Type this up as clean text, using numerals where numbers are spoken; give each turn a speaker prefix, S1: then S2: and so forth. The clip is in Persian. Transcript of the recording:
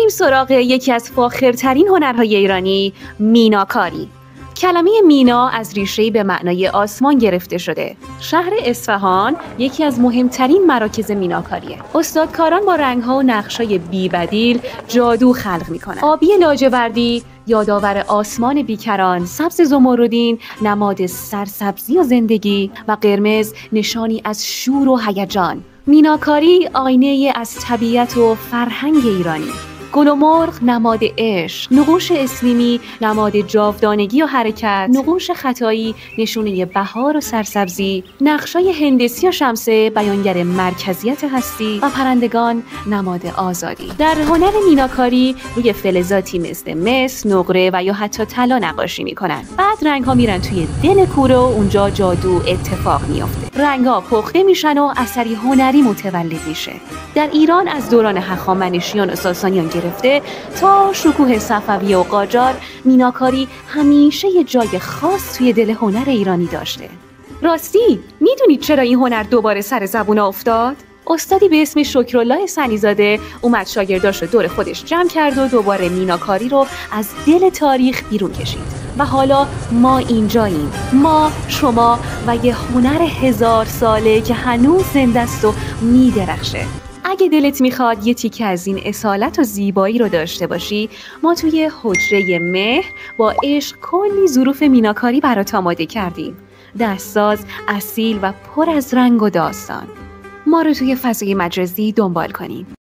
S1: بریم سراغ یکی از فاخرترین هنرهای ایرانی، میناکاری. کلمه مینا از ریشه‌ای به معنای آسمان گرفته شده. شهر اصفهان یکی از مهمترین مراکز میناکاریه. استادکاران با رنگ‌ها و نقش‌های بی‌بدیل جادو خلق می‌کنند. آبی لاجوردی یادآور آسمان بیکران، سبز زمردین نماد سرسبزی و زندگی و قرمز نشانی از شور و هیجان. میناکاری آینه از طبیعت و فرهنگ ایرانی. گل و مرغ نماد عشق، نقوش اسلیمی نماد جاودانگی و حرکت، نقوش خطایی نشونه بهار و سرسبزی، نقشای هندسی و شمسه بیانگر مرکزیت هستی و پرندگان نماد آزادی. در هنر میناکاری روی فلزاتی مثل مس، نقره و یا حتی طلا نقاشی میکنن. بعد رنگ‌ها میرن توی دل کوره و اونجا جادو اتفاق میافته. رنگ‌ها پخته میشن و اثری هنری متولد میشه. در ایران از دوران هخامنشیان و ساسانیان گرفته تا شکوه صفویه و قاجار، میناکاری همیشه یه جای خاص توی دل هنر ایرانی داشته. راستی میدونید چرا این هنر دوباره سر زبون افتاد؟ استادی به اسم شکرالله سنی‌زاده اومد شاگرداش رو دور خودش جمع کرد و دوباره میناکاری رو از دل تاریخ بیرون کشید. و حالا ما اینجاییم، ما، شما و یه هنر 1000 ساله که هنوز زنده است و میدرخشه. اگه دلت میخواد یه تیکه از این اصالت و زیبایی رو داشته باشی، ما توی حجره مهر با عشق کلی ظروف میناکاری برات آماده کردیم. دستساز، اصیل و پر از رنگ و داستان. ما رو توی فضای مجازی دنبال کنین.